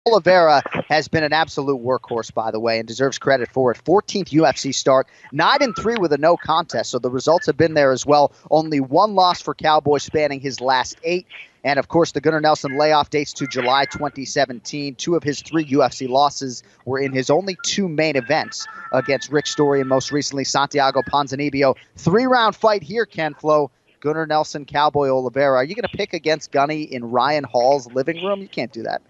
Oliveira has been an absolute workhorse, by the way, and deserves credit for it. 14th UFC start, 9-3 with a no contest, so the results have been there as well. Only one loss for Cowboy spanning his last 8. And, of course, the Gunnar Nelson layoff dates to July 2017. 2 of his 3 UFC losses were in his only 2 main events against Rick Story and most recently Santiago Ponzinibbio. 3-round fight here, Ken Flo. Gunnar Nelson, Cowboy Oliveira. Are you going to pick against Gunny in Ryan Hall's living room? You can't do that.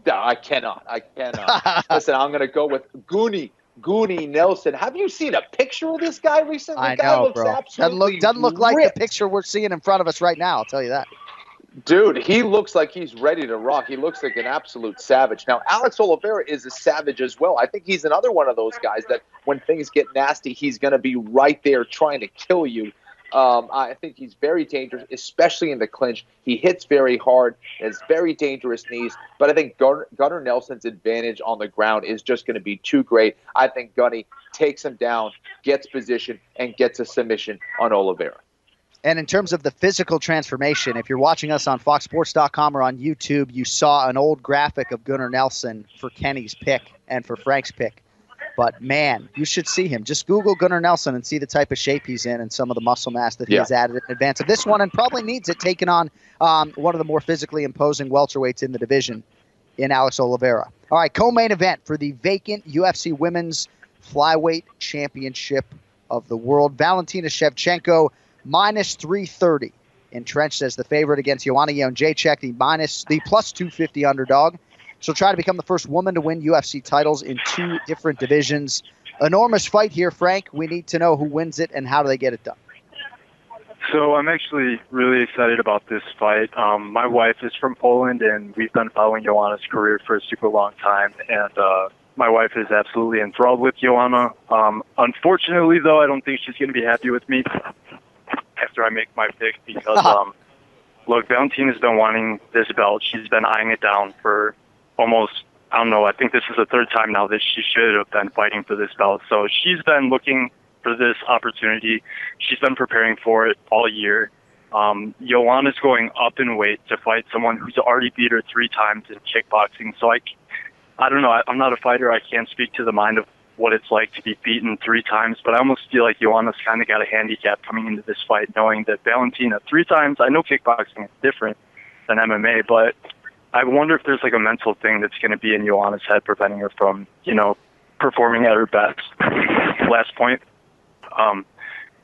No, I cannot. Listen, I'm going to go with Goonie Nelson. Have you seen a picture of this guy recently? I guy know, looks bro. Doesn't look like the picture we're seeing in front of us right now, I'll tell you that. Dude, he looks like he's ready to rock. He looks like an absolute savage. Now, Alex Oliveira is a savage as well. I think he's another one of those guys that when things get nasty, he's going to be right there trying to kill you. I think he's very dangerous, especially in the clinch. He hits very hard, has very dangerous knees. But I think Gunnar Nelson's advantage on the ground is just going to be too great. I think Gunny takes him down, gets position, and gets a submission on Oliveira. And in terms of the physical transformation, if you're watching us on foxsports.com or on YouTube, you saw an old graphic of Gunnar Nelson for Kenny's pick and for Frank's pick. But, man, you should see him. Just Google Gunnar Nelson and see the type of shape he's in and some of the muscle mass that he has added in advance of this one, and probably needs it, taking on one of the more physically imposing welterweights in the division in Alex Oliveira. All right, co-main event for the vacant UFC Women's Flyweight Championship of the World. Valentina Shevchenko, minus 330, entrenched as the favorite against Joanna Jędrzejczyk, the plus 250 underdog. She'll try to become the first woman to win UFC titles in 2 different divisions. Enormous fight here, Frank. We need to know who wins it and how do they get it done. So I'm actually really excited about this fight. My wife is from Poland, and we've been following Joanna's career for a super long time. And my wife is absolutely enthralled with Joanna. Unfortunately, though, I don't think she's going to be happy with me after I make my pick because, look, Valentina's been wanting this belt. She's been eyeing it down for almost, I don't know, I think this is the 3rd time now that she should have been fighting for this belt. So she's been looking for this opportunity. She's been preparing for it all year. Joanna's going up in weight to fight someone who's already beat her 3 times in kickboxing. So I don't know, I'm not a fighter. I can't speak to the mind of what it's like to be beaten 3 times, but I almost feel like Joanna's kind of got a handicap coming into this fight, knowing that Valentina 3 times, I know kickboxing is different than MMA, but I wonder if there's like a mental thing that's going to be in Joanna's head preventing her from, performing at her best. Last point,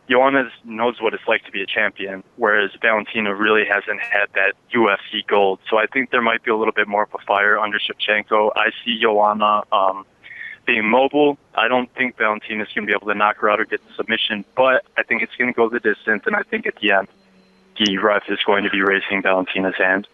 Joanna knows what it's like to be a champion, whereas Valentina really hasn't had that UFC gold. So I think there might be a little bit more of a fire under Shevchenko. I see Joanna being mobile. I don't think Valentina's going to be able to knock her out or get the submission, but I think it's going to go the distance, and I think at the end, the ref is going to be raising Valentina's hand.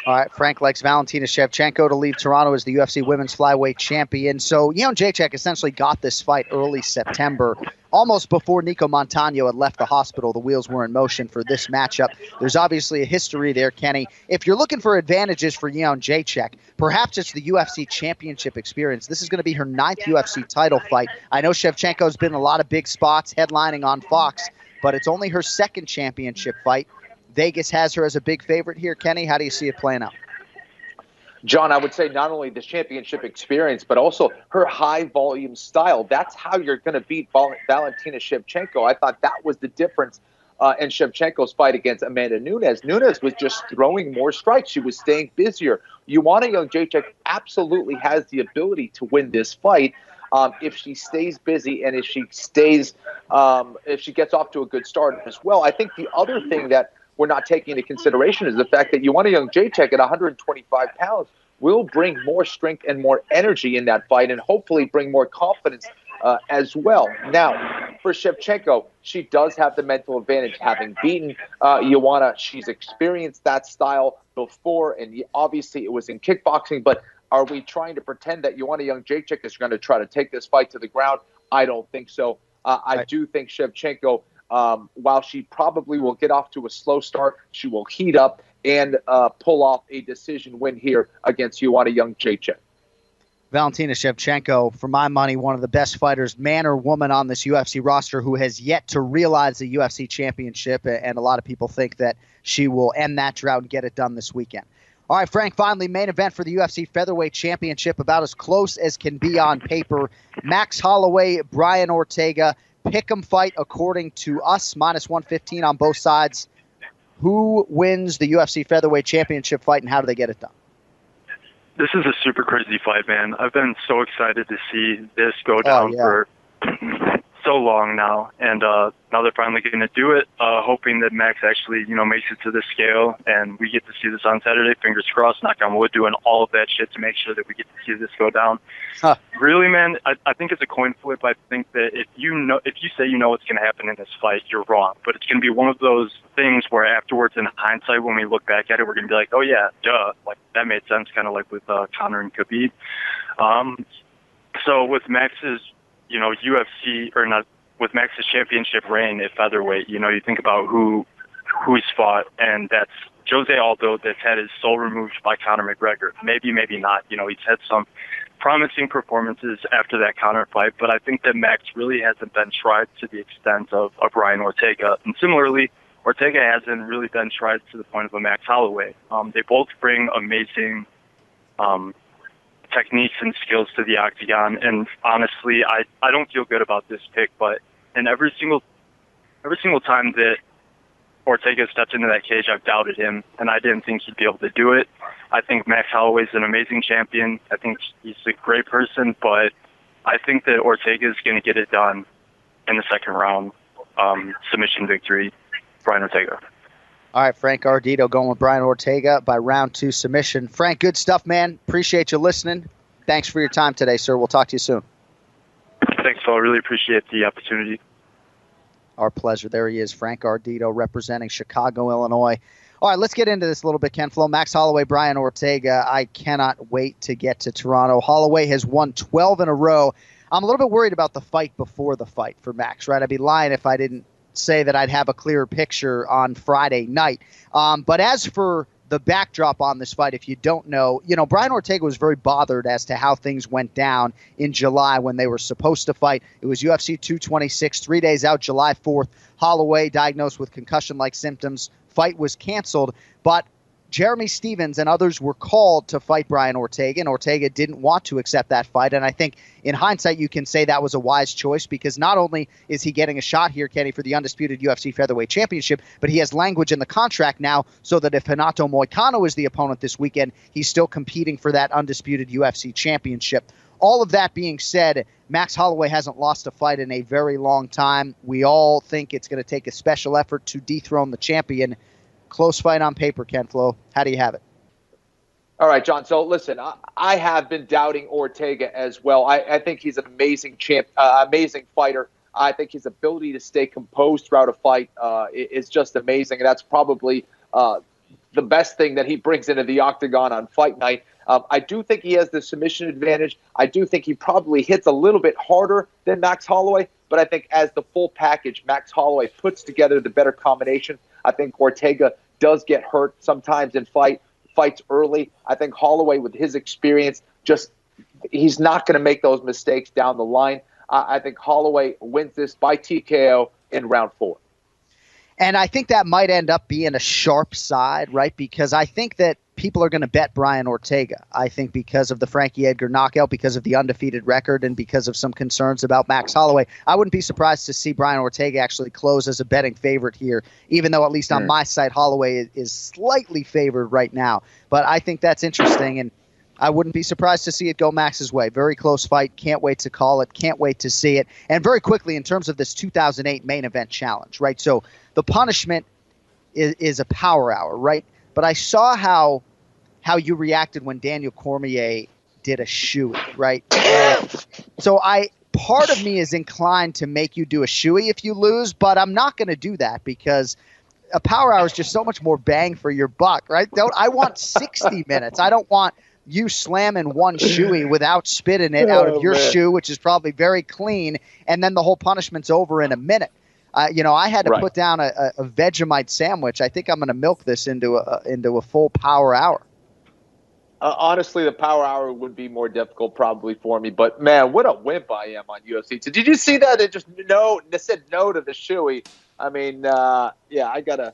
All right, Frank likes Valentina Shevchenko to leave Toronto as the UFC Women's Flyweight Champion. So Jędrzejczyk essentially got this fight early September, almost before Nico Montano had left the hospital. The wheels were in motion for this matchup. There's obviously a history there, Kenny. If you're looking for advantages for Jędrzejczyk, perhaps it's the UFC Championship experience. This is going to be her 9th UFC title fight. I know Shevchenko's been in a lot of big spots headlining on Fox, but it's only her 2nd championship fight. Vegas has her as a big favorite here. Kenny, how do you see it playing out? John, I would say not only the championship experience, but also her high-volume style. That's how you're going to beat Valentina Shevchenko. I thought that was the difference in Shevchenko's fight against Amanda Nunes. Nunes was just throwing more strikes. She was staying busier. Joanna Jędrzejczyk absolutely has the ability to win this fight if she stays busy and if she gets off to a good start as well. I think the other thing that we're not taking into consideration is the fact that Joanna Jędrzejczyk at 125 pounds will bring more strength and more energy in that fight and hopefully bring more confidence as well. Now, for Shevchenko, she does have the mental advantage. Having beaten Joanna, she's experienced that style before, and obviously it was in kickboxing, but are we trying to pretend that Joanna Jędrzejczyk is going to try to take this fight to the ground? I don't think so. I do think Shevchenko, while she probably will get off to a slow start, she will heat up and pull off a decision win here against Joanna Jędrzejczyk. Valentina Shevchenko, for my money, one of the best fighters, man or woman, on this UFC roster who has yet to realize the UFC championship, and a lot of people think that she will end that drought and get it done this weekend. All right, Frank, finally, main event for the UFC Featherweight Championship, about as close as can be on paper. Max Holloway, Brian Ortega, pick'em fight according to us, minus 115 on both sides. Who wins the UFC Featherweight Championship fight, and how do they get it done? This is a super crazy fight, man. I've been so excited to see this go down for so long now, and now they're finally going to do it, hoping that Max actually, makes it to the scale, and we get to see this on Saturday. Fingers crossed, knock on wood, doing all of that shit to make sure that we get to see this go down. Really, man, I think it's a coin flip. I think that if you say you know what's going to happen in this fight, you're wrong. But it's going to be one of those things where afterwards, in hindsight, when we look back at it, we're going to be like, oh yeah, duh, like that made sense, kind of like with Conor and Khabib. So with Max's UFC, or not, with Max's championship reign at featherweight, you think about who he's fought, and that's Jose Aldo, that's had his soul removed by Conor McGregor. Maybe not. He's had some promising performances after that Conor fight, but I think that Max really hasn't been tried to the extent of Brian Ortega. And similarly, Ortega hasn't really been tried to the point of a Max Holloway. They both bring amazing techniques and skills to the octagon, and honestly, I don't feel good about this pick, but in every single time that Ortega stepped into that cage, I've doubted him, and I didn't think he'd be able to do it. I think Max Holloway's an amazing champion. I think he's a great person, but I think that Ortega's going to get it done in the second round. Submission victory, Brian Ortega. All right, Frank Ardito going with Brian Ortega by round 2 submission. Frank, good stuff, man. Appreciate you listening. Thanks for your time today, sir. We'll talk to you soon. Thanks, Phil. I really appreciate the opportunity. Our pleasure. There he is, Frank Ardito, representing Chicago, Illinois. All right, let's get into this a little bit, Ken Flo. Max Holloway, Brian Ortega. I cannot wait to get to Toronto. Holloway has won 12 in a row. I'm a little bit worried about the fight before the fight for Max, right? I'd be lying if I didn't say that I'd have a clearer picture on Friday night. But as for the backdrop on this fight, if you don't know, Brian Ortega was very bothered as to how things went down in July when they were supposed to fight. It was UFC 226, 3 days out, July 4th. Holloway diagnosed with concussion-like symptoms. Fight was canceled, but Jeremy Stevens and others were called to fight Brian Ortega, and Ortega didn't want to accept that fight. And I think in hindsight, you can say that was a wise choice, because not only is he getting a shot here, Kenny, for the undisputed UFC Featherweight Championship, but he has language in the contract now so that if Renato Moicano is the opponent this weekend, he's still competing for that undisputed UFC Championship. All of that being said, Max Holloway hasn't lost a fight in a very long time. We all think it's going to take a special effort to dethrone the champion. Close fight on paper, Ken Flo. How do you have it? All right, John. So listen, I have been doubting Ortega as well. I think he's an amazing amazing fighter. I think his ability to stay composed throughout a fight is just amazing. And that's probably the best thing that he brings into the octagon on fight night. I do think he has the submission advantage. I do think he probably hits a little bit harder than Max Holloway. But I think as the full package, Max Holloway puts together the better combination. I think Ortega does get hurt sometimes in fights early. I think Holloway, with his experience, he's not going to make those mistakes down the line. I think Holloway wins this by TKO in round 4. And I think that might end up being a sharp side, right? Because I think that people are going to bet Brian Ortega. I think because of the Frankie Edgar knockout, because of the undefeated record, and because of some concerns about Max Holloway. I wouldn't be surprised to see Brian Ortega actually close as a betting favorite here, even though at least on my side, Holloway is slightly favored right now. But I think that's interesting, and I wouldn't be surprised to see it go Max's way. Very close fight. Can't wait to call it. Can't wait to see it. And very quickly, in terms of this 2008 main event challenge, right? So the punishment is a power hour, right? But I saw how you reacted when Daniel Cormier did a shoey, right? So part of me is inclined to make you do a shoey if you lose, but I'm not going to do that because a power hour is just so much more bang for your buck, right? I want 60 minutes. I don't want you slamming one shoey without spitting it out of your shoe, which is probably very clean, and then the whole punishment's over in a minute. I had to put down a Vegemite sandwich. I think I'm going to milk this into a full power hour. Honestly, the power hour would be more difficult probably for me. But, man, what a wimp I am on UFC. So did you see that? It just said no to the shoey. I mean, I gotta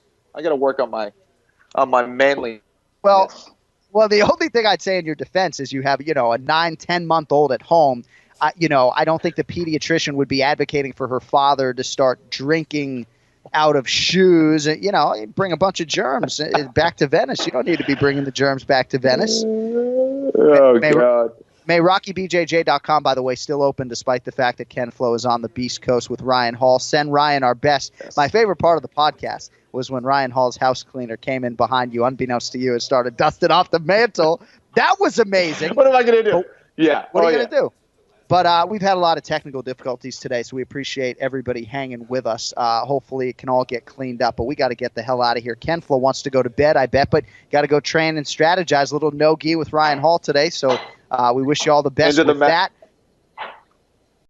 work on my manly. Well, Well, the only thing I'd say in your defense is you have, a 9-10-month-old at home. I don't think the pediatrician would be advocating for her father to start drinking out of shoes. Bring a bunch of germs back to Venice. You don't need to be bringing the germs back to Venice. Oh, God. May RockyBJJ.com, by the way, still open despite the fact that Ken Flo is on the Beast Coast with Ryan Hall. Send Ryan our best. Yes. My favorite part of the podcast was when Ryan Hall's house cleaner came in behind you, unbeknownst to you, and started dusting off the mantle. That was amazing. What am I going to do? What are you going to do? But we've had a lot of technical difficulties today, so we appreciate everybody hanging with us. Hopefully it can all get cleaned up, but we got to get the hell out of here. Ken Flo wants to go to bed, I bet, but got to go train and strategize. A little no-gi with Ryan Hall today, so we wish you all the best with that.